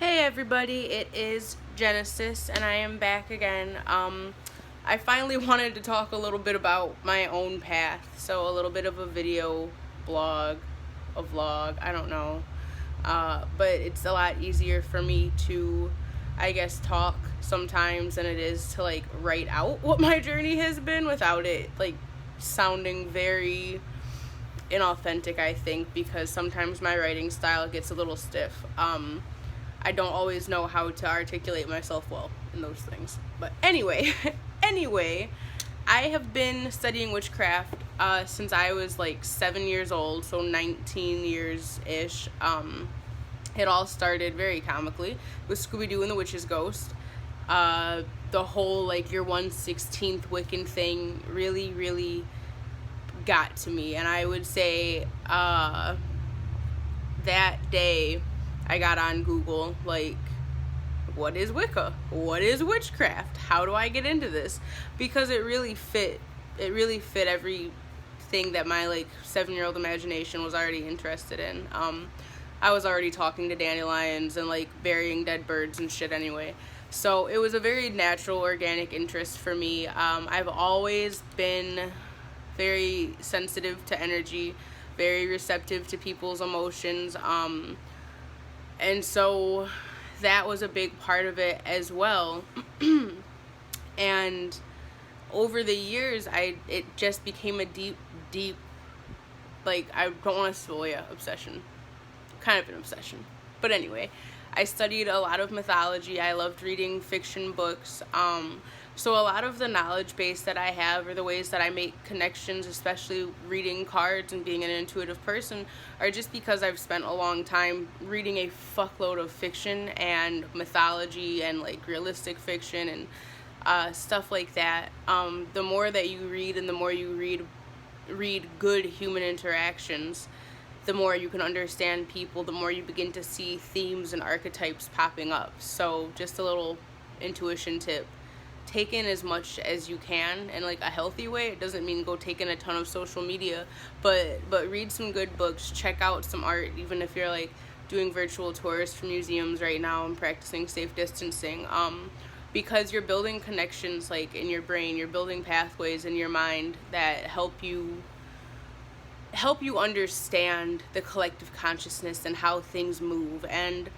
Hey everybody, it is Genesis and I am back again. I finally wanted to talk a little bit about my own path, so a little bit of a video blog, a vlog, I don't know. But it's a lot easier for me to, I guess, talk sometimes than it is to like write out what my journey has been without it like sounding very inauthentic, I think, because sometimes my writing style gets a little stiff. I don't always know how to articulate myself well in those things. But anyway, anyway, I have been studying witchcraft since I was like 7 years old, so 19 years-ish. It all started very comically with Scooby-Doo and the Witch's Ghost. The whole like your 1/16th Wiccan thing really got to me, and I would say that day I got on Google, like, what is Wicca? What is witchcraft? How do I get into this? Because it really fit everything that my like 7-year-old imagination was already interested in. I was already talking to dandelions and like burying dead birds and shit anyway. So it was a very natural, organic interest for me. I've always been very sensitive to energy, very receptive to people's emotions. And so that was a big part of it as well. And over the years, it just became a deep, like, I don't want to spoil obsession. Kind of an obsession. But anyway, I studied a lot of mythology. I loved reading fiction books. So a lot of the knowledge base that I have, or the ways that I make connections, especially reading cards and being an intuitive person, are just because I've spent a long time reading a fuckload of fiction and mythology and like realistic fiction and stuff like that. The more that you read and the more you read good human interactions, the more you can understand people, the more you begin to see themes and archetypes popping up. So just a little intuition tip. Take in as much as you can in like a healthy way. It doesn't mean go take in a ton of social media, but read some good books, check out some art, even if you're like doing virtual tours for museums right now and practicing safe distancing. Because you're building connections like in your brain, you're building pathways in your mind that help you understand the collective consciousness and how things move. And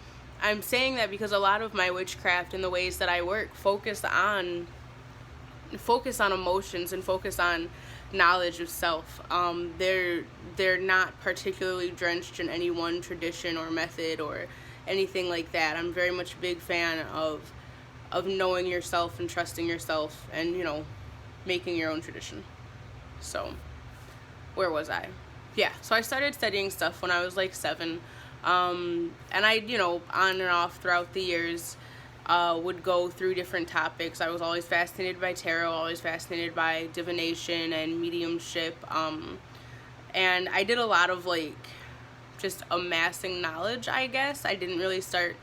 I'm saying that because a lot of my witchcraft and the ways that I work focus on emotions and focus on knowledge of self. They're not particularly drenched in any one tradition or method or anything like that. I'm very much a big fan of knowing yourself and trusting yourself and, making your own tradition. So, where was I? Yeah, so I started studying stuff when I was like 7. And I, on and off throughout the years, would go through different topics. I was always fascinated by tarot, always fascinated by divination and mediumship. And I did a lot of like just amassing knowledge, I guess. I didn't really start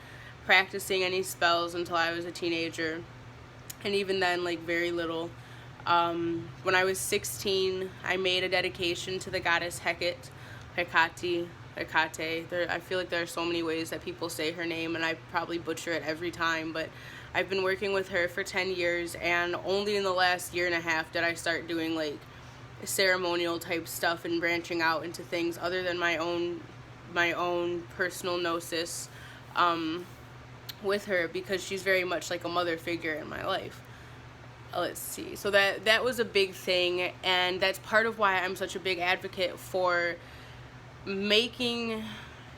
practicing any spells until I was a teenager. And even then, like very little. When I was 16, I made a dedication to the goddess Hecate. I feel like there are so many ways that people say her name, and I probably butcher it every time, but I've been working with her for 10 years, and only in the last year and a half did I start doing like ceremonial type stuff and branching out into things other than my own personal gnosis with her, because she's very much like a mother figure in my life. Let's see. So that was a big thing, and that's part of why I'm such a big advocate for making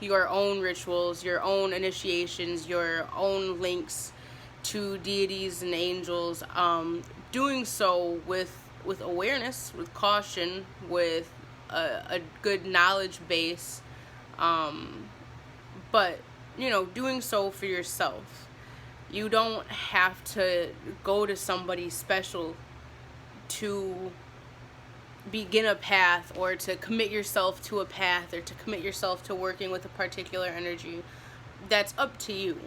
your own rituals, your own initiations, your own links to deities and angels, doing so with awareness, with caution, with a good knowledge base, but doing so for yourself. You don't have to go to somebody special to begin a path, or to commit yourself to a path, or to commit yourself to working with a particular energy. That's up to you.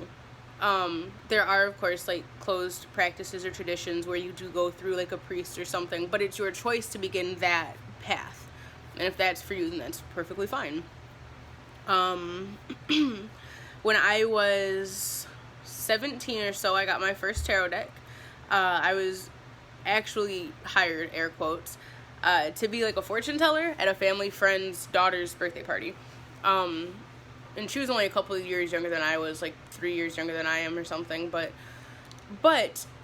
There are, of course, like closed practices or traditions where you do go through like a priest or something, but it's your choice to begin that path. And if that's for you, then that's perfectly fine. When I was 17 or so, I got my first tarot deck. I was actually hired, air quotes, to be like a fortune teller at a family friend's daughter's birthday party. And she was only a couple of years younger than I was, like 3 years younger than I am or something, but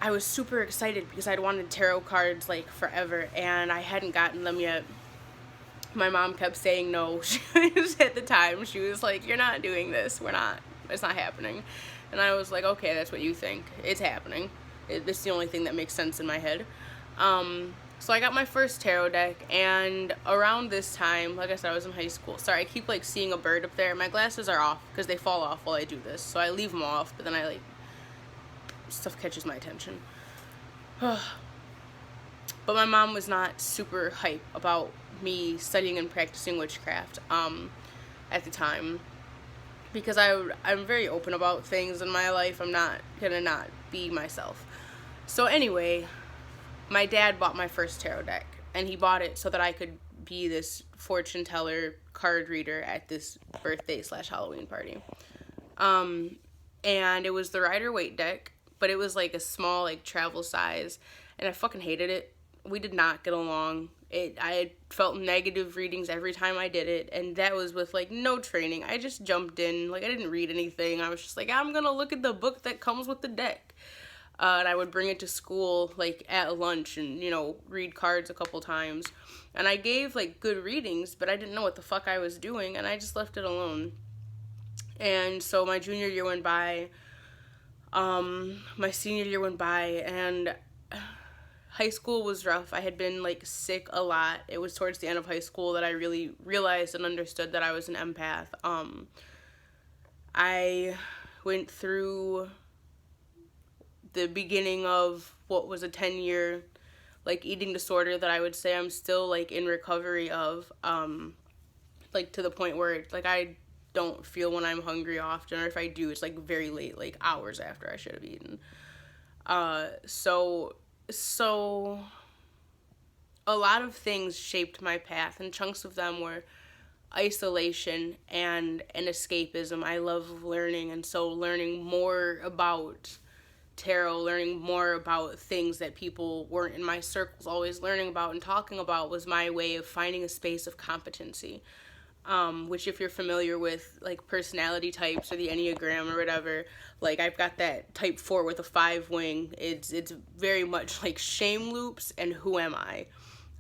I was super excited because I'd wanted tarot cards like forever, and I hadn't gotten them yet. My mom kept saying no. At the time, she was like, "You're not doing this. It's not happening." And I was like, "Okay, that's what you think. It's happening. This is the only thing that makes sense in my head." So I got my first tarot deck, and around this time, like I said, I was in high school. Sorry, I keep like seeing a bird up there. My glasses are off because they fall off while I do this. So I leave them off, but then stuff catches my attention. But my mom was not super hype about me studying and practicing witchcraft at the time, because I'm very open about things in my life. I'm not gonna not be myself. So anyway, my dad bought my first tarot deck, and he bought it so that I could be this fortune teller card reader at this birthday/Halloween party. And it was the Rider-Waite deck, but it was like a small like travel size, and I fucking hated it. We did not get along. I had felt negative readings every time I did it, and that was with like no training. I just jumped in, like I didn't read anything. I was just like, I'm gonna look at the book that comes with the deck. And I would bring it to school like at lunch and, read cards a couple times. And I gave like good readings, but I didn't know what the fuck I was doing, and I just left it alone. And so my junior year went by, my senior year went by, and high school was rough. I had been like sick a lot. It was towards the end of high school that I really realized and understood that I was an empath. I went through the beginning of what was a 10-year like eating disorder that I would say I'm still like in recovery of, like to the point where like I don't feel when I'm hungry often, or if I do, it's like very late, like hours after I should have eaten. So a lot of things shaped my path, and chunks of them were isolation and escapism. I love learning, and so learning more about tarot, learning more about things that people weren't in my circles always learning about and talking about, was my way of finding a space of competency. Which, if you're familiar with like personality types or the Enneagram or whatever, like I've got that type 4 with a 5 wing. It's very much like shame loops and who am I?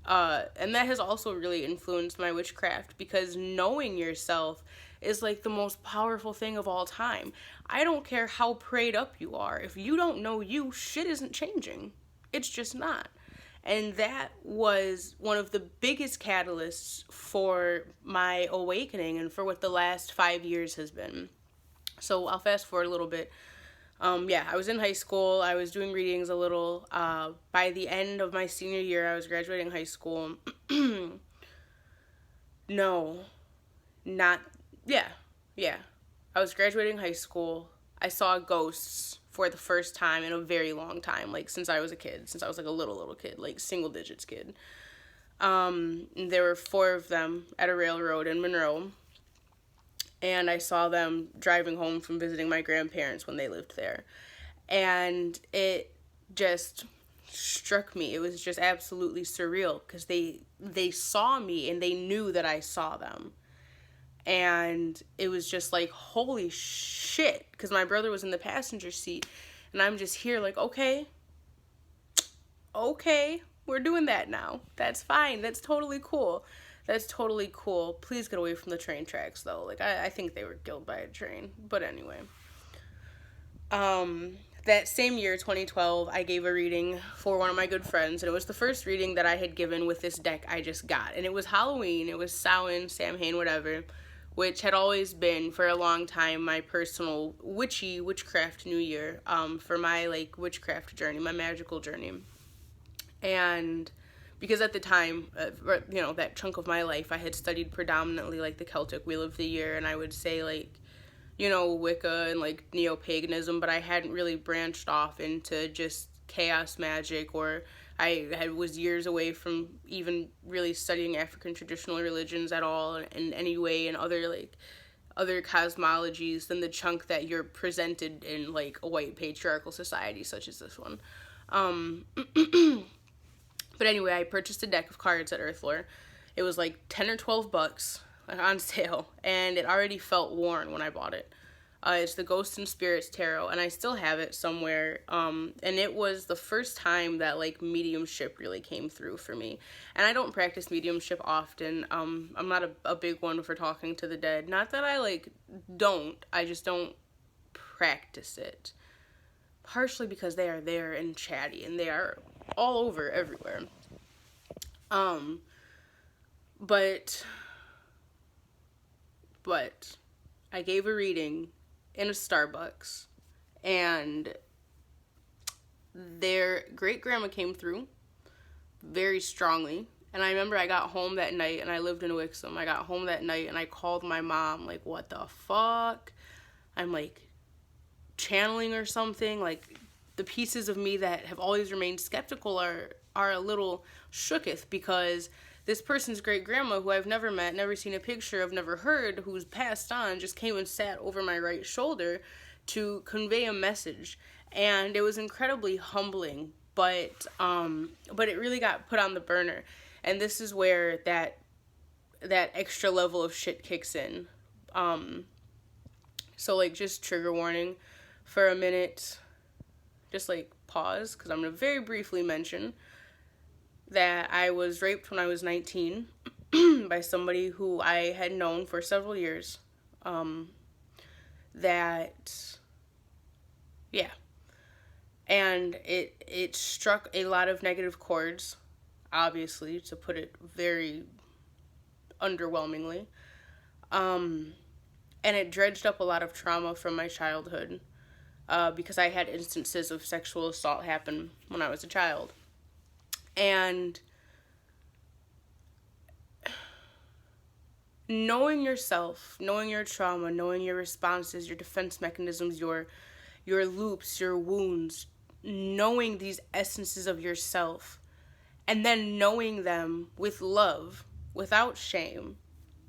And that has also really influenced my witchcraft, because knowing yourself is like the most powerful thing of all time. I don't care how prayed up you are. If you don't know you, shit isn't changing. It's just not. And that was one of the biggest catalysts for my awakening and for what the last 5 years has been. So I'll fast forward a little bit. I was in high school. I was doing readings a little. By the end of my senior year, I was graduating high school. I was graduating high school. I saw ghosts for the first time in a very long time, like since I was a kid, since I was like a little kid, like single digits kid. There were 4 of them at a railroad in Monroe, and I saw them driving home from visiting my grandparents when they lived there, and it just struck me. It was just absolutely surreal, because they saw me and they knew that I saw them. And it was just like, holy shit, because my brother was in the passenger seat, and I'm just here like, okay, we're doing that now. That's fine. That's totally cool. Please get away from the train tracks, though. Like, I think they were killed by a train. But anyway. That same year, 2012, I gave a reading for one of my good friends, and it was the first reading that I had given with this deck I just got. And it was Halloween. It was Samhain, whatever, which had always been, for a long time, my personal witchcraft New Year, for my, like, witchcraft journey, my magical journey. And because at the time, that chunk of my life, I had studied predominantly, like, the Celtic Wheel of the Year, and I would say, like, Wicca and, like, neo-paganism, but I hadn't really branched off into just chaos magic, or I was years away from even really studying African traditional religions at all in any way, and other, like, other cosmologies than the chunk that you're presented in, like, a white patriarchal society such as this one. But anyway, I purchased a deck of cards at Earthlore. It was like 10 or 12 bucks on sale, and it already felt worn when I bought it. It's the Ghosts and Spirits Tarot, and I still have it somewhere. And it was the first time that, like, mediumship really came through for me. And I don't practice mediumship often. I'm not a big one for talking to the dead. Not that I, like, don't. I just don't practice it. Partially because they are there and chatty, and they are all over everywhere. But I gave a reading in a Starbucks, and their great-grandma came through very strongly. And I remember I got home that night, and I lived in Wixom. I got home that night, and I called my mom, like, what the fuck? I'm, like, channeling or something. Like, the pieces of me that have always remained skeptical are a little shooketh, because this person's great-grandma, who I've never met, never seen a picture of, never heard, who's passed on, just came and sat over my right shoulder to convey a message. And it was incredibly humbling, but it really got put on the burner. And this is where that extra level of shit kicks in. So, like, just trigger warning for a minute. Just, like, pause, because I'm going to very briefly mention that I was raped when I was 19 by somebody who I had known for several years. And it struck a lot of negative chords, obviously, to put it very underwhelmingly. And it dredged up a lot of trauma from my childhood, because I had instances of sexual assault happen when I was a child. And knowing yourself, knowing your trauma, knowing your responses, your defense mechanisms, your loops, your wounds, knowing these essences of yourself, and then knowing them with love, without shame,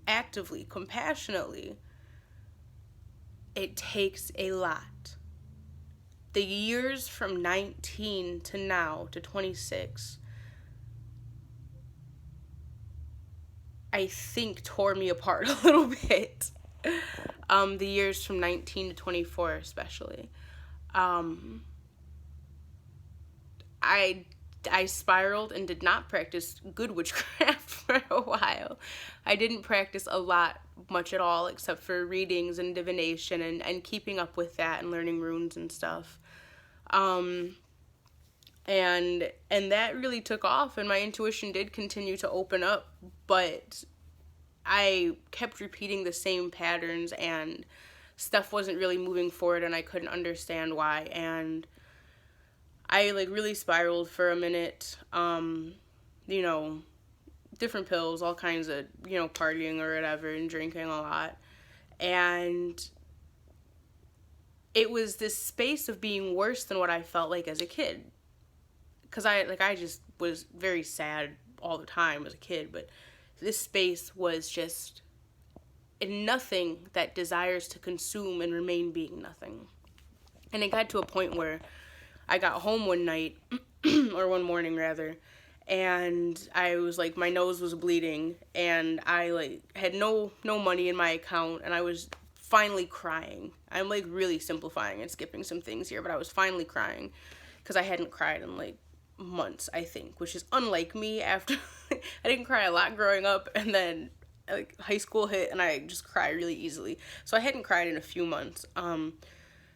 actively, compassionately, it takes a lot. The years from 19 to now, to 26, I think tore me apart a little bit. The years from 19 to 24 especially. I spiraled and did not practice good witchcraft for a while. I didn't practice much at all, except for readings and divination and keeping up with that and learning runes and stuff. And that really took off, and my intuition did continue to open up, but I kept repeating the same patterns, and stuff wasn't really moving forward, and I couldn't understand why, and I, like, really spiraled for a minute, different pills, all kinds of, partying or whatever, and drinking a lot, and it was this space of being worse than what I felt like as a kid, because I just was very sad all the time as a kid, but this space was just nothing that desires to consume and remain being nothing. And it got to a point where I got home one night, or one morning rather, and I was like, my nose was bleeding, and I, like, had no money in my account, and I was finally crying. I'm, like, really simplifying and skipping some things here, but I was finally crying, because I hadn't cried in, like, months, I think, which is unlike me. After I didn't cry a lot growing up, and then, like, high school hit, and I just cry really easily, so I hadn't cried in a few months.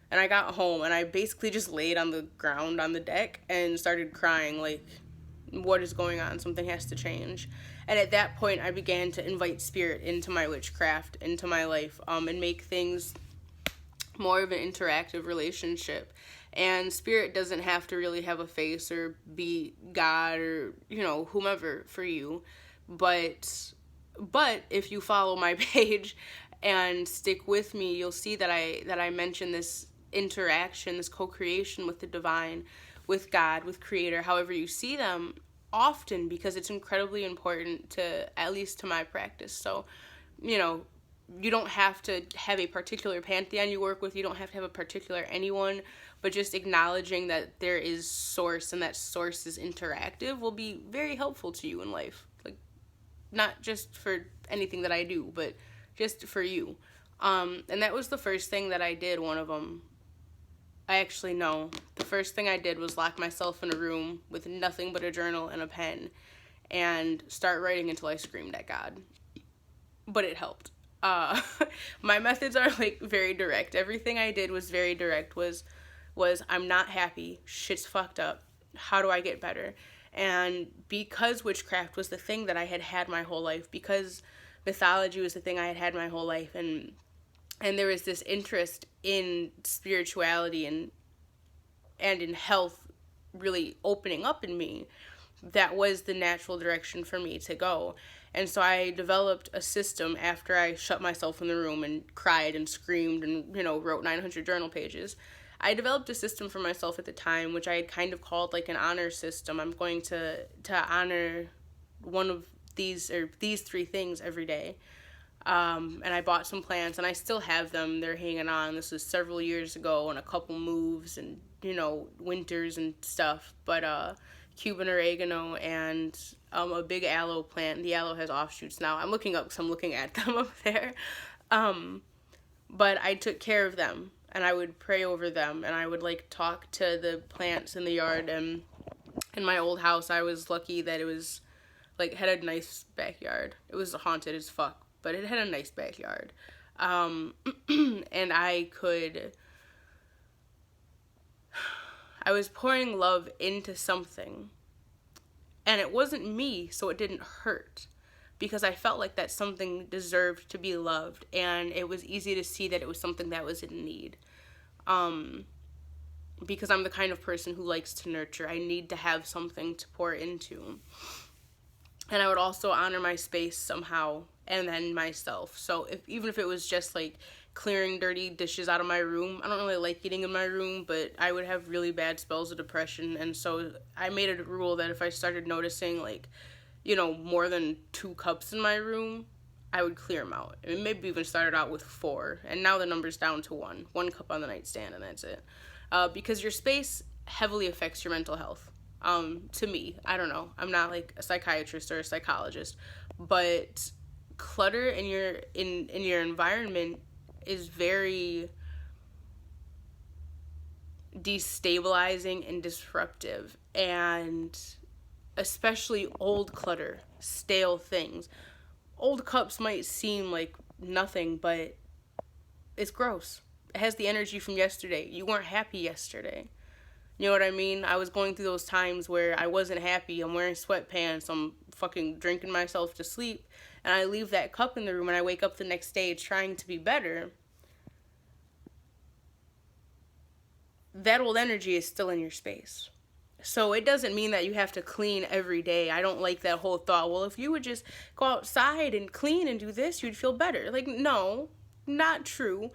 And I got home, and I basically just laid on the ground on the deck and started crying, like, what is going on? Something has to change. And at that point, I began to invite spirit into my witchcraft, into my life, and make things more of an interactive relationship. And spirit doesn't have to really have a face or be God or, whomever for you. But if you follow my page and stick with me, you'll see that I mention this interaction, this co-creation with the divine, with God, with Creator, however you see them, often, because it's incredibly important to, at least to my practice. So, you don't have to have a particular pantheon you work with. You don't have to have a particular anyone, but just acknowledging that there is source and that source is interactive will be very helpful to you in life. Like, not just for anything that I do, but just for you. And that was the first thing that I did. One of them, the first thing I did was lock myself in a room with nothing but a journal and a pen and start writing until I screamed at God. But it helped. My methods are like very direct. Everything I did was very direct. Was I'm not happy. Shit's fucked up. How do I get better? And because witchcraft was the thing that I had had my whole life, because mythology was the thing I had had my whole life, and there was this interest in spirituality and in health really opening up in me, that was the natural direction for me to go. And so I developed a system after I shut myself in the room and cried and screamed and, wrote 900 journal pages. I developed a system for myself at the time, which I had kind of called like an honor system. I'm going to honor one of these three things every day. And I bought some plants, and I still have them. They're hanging on. This was several years ago, and a couple moves and, winters and stuff. But Cuban oregano and a big aloe plant. The aloe has offshoots now. I'm looking up because I'm looking at them up there. But I took care of them, and I would pray over them, and I would talk to the plants in the yard. And in my old house, I was lucky that it was had a nice backyard. It was haunted as fuck, but it had a nice backyard. And I was pouring love into something, and it wasn't me, so it didn't hurt, because I felt like that something deserved to be loved, and it was easy to see that it was something that was in need. Because I'm the kind of person who likes to nurture. I need to have something to pour into. And I would also honor my space somehow, and then myself. So even if it was just clearing dirty dishes out of my room, I don't really like eating in my room, but I would have really bad spells of depression. And so I made it a rule that if I started noticing more than 2 cups in my room, I would clear them out. I mean, maybe even started out with 4, and now the number's down to 1 cup on the nightstand, and that's it. Because your space heavily affects your mental health. To me, I don't know, I'm not a psychiatrist or a psychologist, but clutter in your environment is very destabilizing and disruptive, and especially old clutter, stale things. Old cups might seem like nothing, but it's gross. It has the energy from yesterday. You weren't happy yesterday. You know what I mean? I was going through those times where I wasn't happy. I'm wearing sweatpants. I'm fucking drinking myself to sleep. And I leave that cup in the room, and I wake up the next day trying to be better. That old energy is still in your space. So it doesn't mean that you have to clean every day. I don't like that whole thought, well, if you would just go outside and clean and do this, you'd feel better. No, not true.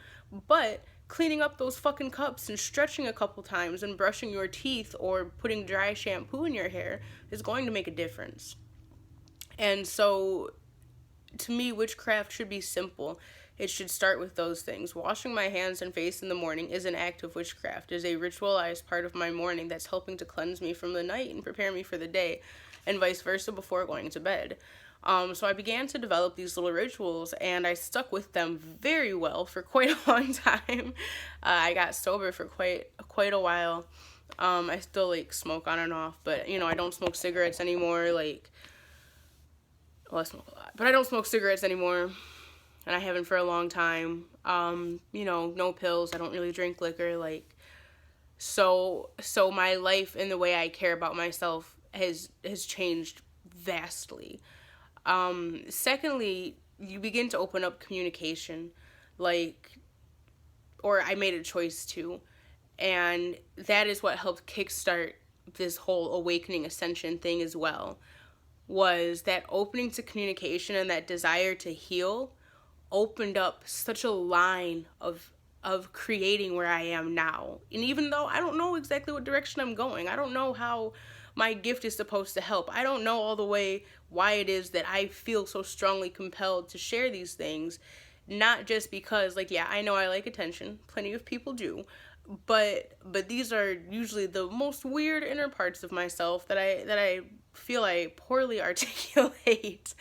But cleaning up those fucking cups and stretching a couple times and brushing your teeth or putting dry shampoo in your hair is going to make a difference. And so, to me, witchcraft should be simple. It should start with those things. Washing my hands and face in the morning is an act of witchcraft. It is a ritualized part of my morning that's helping to cleanse me from the night and prepare me for the day, and vice versa before going to bed. So I began to develop these little rituals, and I stuck with them very well for quite a long time. I got sober for quite a while. I still smoke on and off, but I don't smoke cigarettes anymore. I smoke a lot, but I don't smoke cigarettes anymore, and I haven't for a long time. No pills. I don't really drink liquor. So my life and the way I care about myself has changed vastly. Secondly, you begin to open up communication, or I made a choice to, and that is what helped kickstart this whole awakening ascension thing as well, was that opening to communication and that desire to heal opened up such a line of creating where I am now. And even though I don't know exactly what direction I'm going, I don't know how my gift is supposed to help, I don't know all the way why it is that I feel so strongly compelled to share these things, not just because, like, yeah, I know I like attention, plenty of people do, but these are usually the most weird inner parts of myself that I feel I poorly articulate.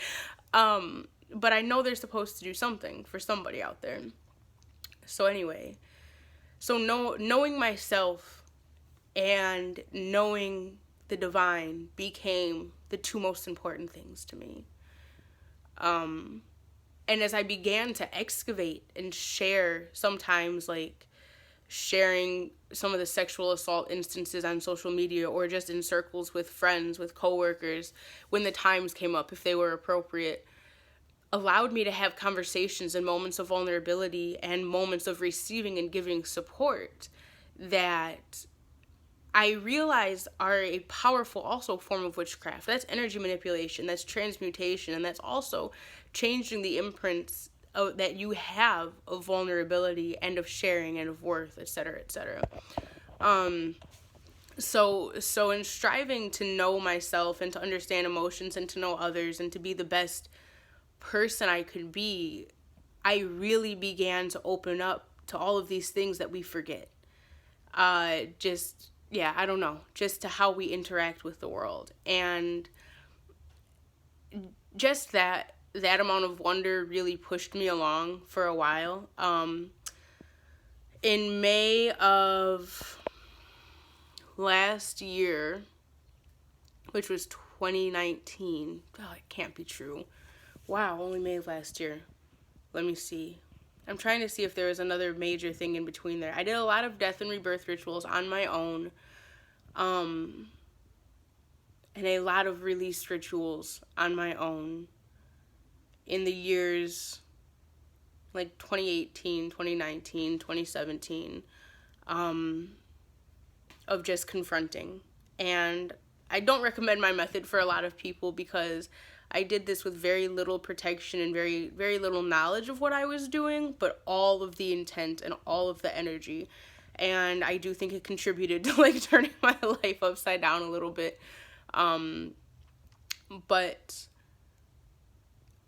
But I know they're supposed to do something for somebody out there. So anyway, knowing myself and knowing the divine became the two most important things to me. And as I began to excavate and share, sometimes like sharing some of the sexual assault instances on social media or just in circles with friends, with coworkers, when the times came up, if they were appropriate, allowed me to have conversations and moments of vulnerability and moments of receiving and giving support that I realized are a powerful also form of witchcraft. That's energy manipulation, that's transmutation, and that's also changing the imprints that you have of vulnerability and of sharing and of worth, etc., etc. So in striving to know myself and to understand emotions and to know others and to be the best person I could be, I really began to open up to all of these things that we forget. I don't know, just to how we interact with the world. And just that amount of wonder really pushed me along for a while. In May of last year, which was 2019, oh, it can't be true. Wow, only May of last year. Let me see. I'm trying to see if there was another major thing in between there. I did a lot of death and rebirth rituals on my own. And a lot of release rituals on my own in the years like 2018, 2019, 2017, of just confronting. And I don't recommend my method for a lot of people because I did this with very little protection and very, very little knowledge of what I was doing, but all of the intent and all of the energy. And I do think it contributed to like turning my life upside down a little bit. But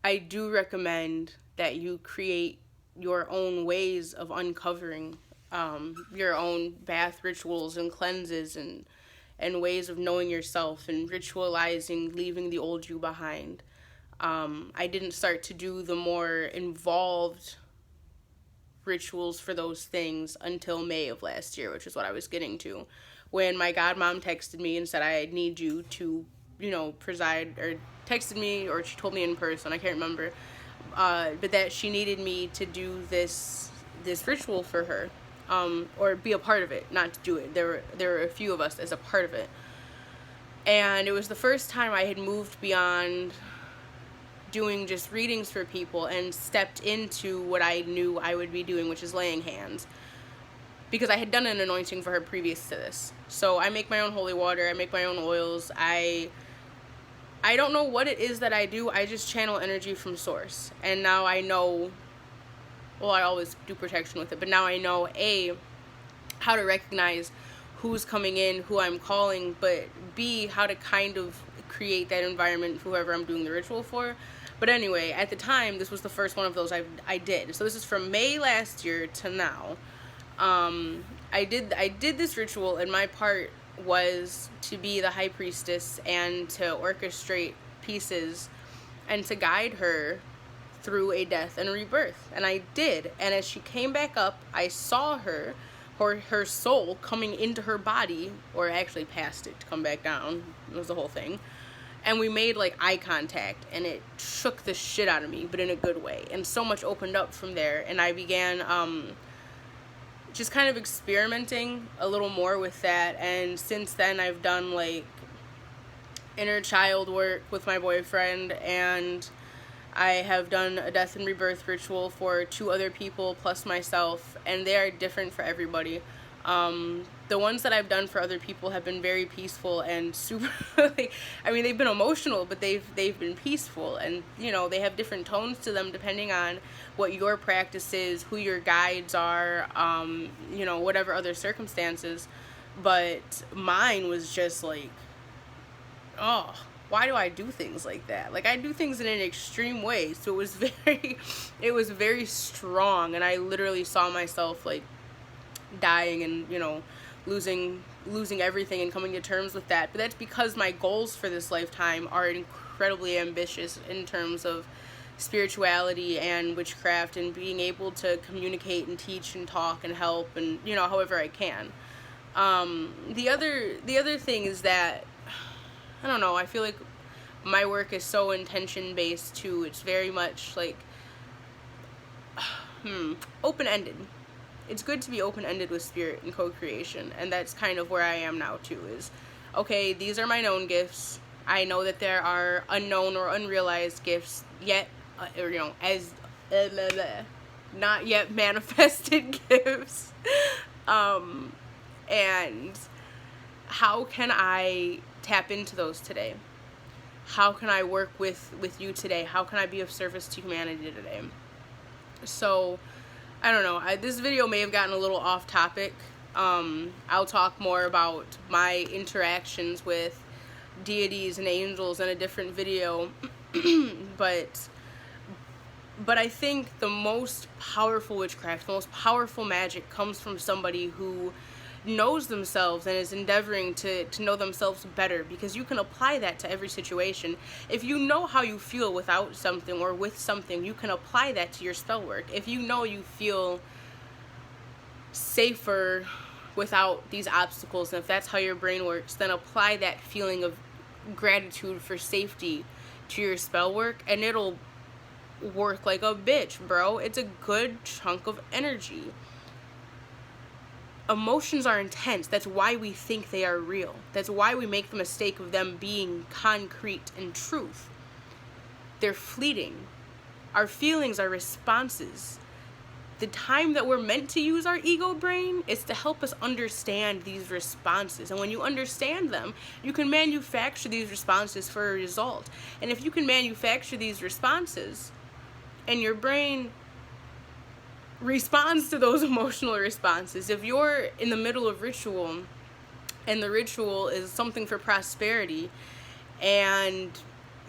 I do recommend that you create your own ways of uncovering your own bath rituals and cleanses and ways of knowing yourself and ritualizing, leaving the old you behind. I didn't start to do the more involved rituals for those things until May of last year, which is what I was getting to, when my godmom texted me and said, I need you to, preside, or texted me, or she told me in person, I can't remember, but that she needed me to do this ritual for her, or be a part of it, not to do it. There were a few of us as a part of it. And it was the first time I had moved beyond doing just readings for people and stepped into what I knew I would be doing, which is laying hands. Because I had done an anointing for her previous to this. So I make my own holy water, I make my own oils, I don't know what it is that I do, I just channel energy from source. And now I know, well, I always do protection with it, but now I know, A, how to recognize who's coming in, who I'm calling, but B, how to kind of create that environment for whoever I'm doing the ritual for. But anyway, at the time, this was the first one of those I did. So this is from May last year to now. I did this ritual, and my part was to be the high priestess and to orchestrate pieces and to guide her through a death and a rebirth. And I did. And as she came back up, I saw her soul coming into her body, or actually past it to come back down. It was the whole thing. And we made like eye contact, and it shook the shit out of me, but in a good way. And so much opened up from there. And I began just kind of experimenting a little more with that. And since then, I've done like inner child work with my boyfriend, and I have done a death and rebirth ritual for 2 other people plus myself, and they are different for everybody. The ones that I've done for other people have been very peaceful and super, I mean, they've been emotional, but they've been peaceful, and, they have different tones to them depending on what your practice is, who your guides are, whatever other circumstances. But mine was just like, oh, why do I do things like that? Like, I do things in an extreme way, so it was very strong, and I literally saw myself, like, dying and, you know, losing everything and coming to terms with that. But that's because my goals for this lifetime are incredibly ambitious in terms of spirituality and witchcraft and being able to communicate and teach and talk and help and, you know, however I can. The other thing is that, I don't know, I feel like my work is so intention based too. It's very much like open-ended. It's good to be open-ended with spirit and co-creation, and that's kind of where I am now too, is, okay, these are my known gifts. I know that there are unknown or unrealized gifts yet, or, you know, as not yet manifested gifts. And how can I tap into those today? How can I work with you today? How can I be of service to humanity today? So, I don't know. This video may have gotten a little off topic. I'll talk more about my interactions with deities and angels in a different video. But I think the most powerful witchcraft, the most powerful magic comes from somebody who knows themselves and is endeavoring to know themselves better, because you can apply that to every situation. If you know how you feel without something or with something, you can apply that to your spell work. If you know you feel safer without these obstacles, and if that's how your brain works, then apply that feeling of gratitude for safety to your spell work, and it'll work like a bitch, bro. It's a good chunk of energy. Emotions are intense. That's why we think they are real. That's why we make the mistake of them being concrete and truth. They're fleeting. Our feelings are responses. The time that we're meant to use our ego brain is to help us understand these responses. And when you understand them, you can manufacture these responses for a result. And if you can manufacture these responses, and your brain responds to those emotional responses. If you're in the middle of ritual, and the ritual is something for prosperity, and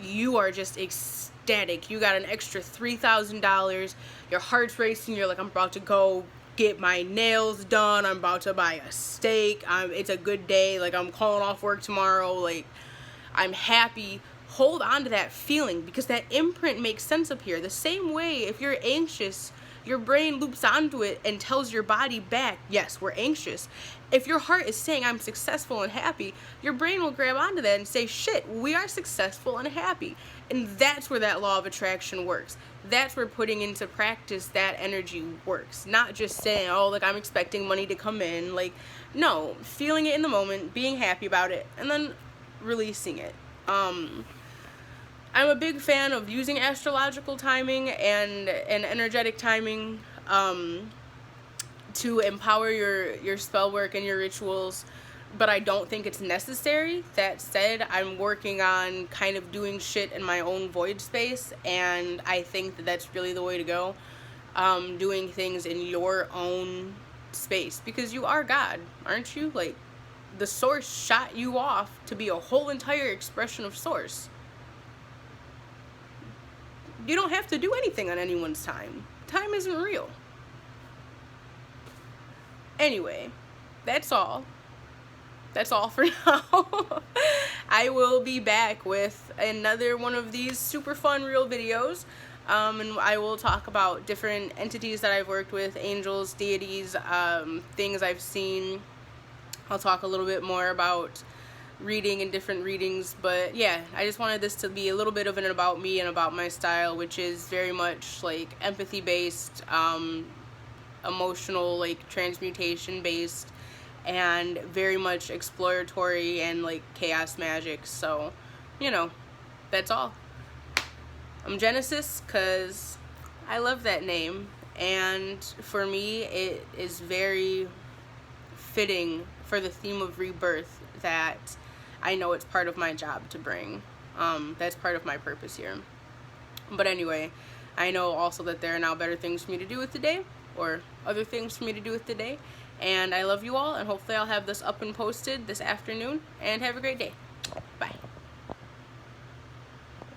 you are just ecstatic, you got an extra $3,000, your heart's racing, you're like, I'm about to go get my nails done, I'm about to buy a steak, it's a good day, like, I'm calling off work tomorrow, like, I'm happy. Hold on to that feeling, because that imprint makes sense up here. The same way, if you're anxious, your brain loops onto it and tells your body back, yes, we're anxious. If your heart is saying, I'm successful and happy, your brain will grab onto that and say, shit, we are successful and happy. And that's where that law of attraction works. That's where putting into practice that energy works. Not just saying, oh, like, I'm expecting money to come in. Like, no, feeling it in the moment, being happy about it, and then releasing it. I'm a big fan of using astrological timing and energetic timing to empower your spell work and your rituals, but I don't think it's necessary. That said, I'm working on kind of doing shit in my own void space, and I think that that's really the way to go. Doing things in your own space, because you are God, aren't you? Like, the source shot you off to be a whole entire expression of source. You don't have to do anything on anyone's time. Time isn't real. Anyway, that's all. That's all for now. I will be back with another one of these super fun real videos. And I will talk about different entities that I've worked with, angels, deities, things I've seen. I'll talk a little bit more about reading and different readings, but yeah, I just wanted this to be a little bit of an about me and about my style, which is very much like empathy based, emotional, like transmutation based, and very much exploratory and like chaos magic. So, you know, that's all. I'm Genesis because I love that name, and for me it is very fitting for the theme of rebirth that I know it's part of my job to bring. That's part of my purpose here. But anyway, I know also that there are now better things for me to do with the day, or other things for me to do with the day, and I love you all, and hopefully I'll have this up and posted this afternoon, and have a great day.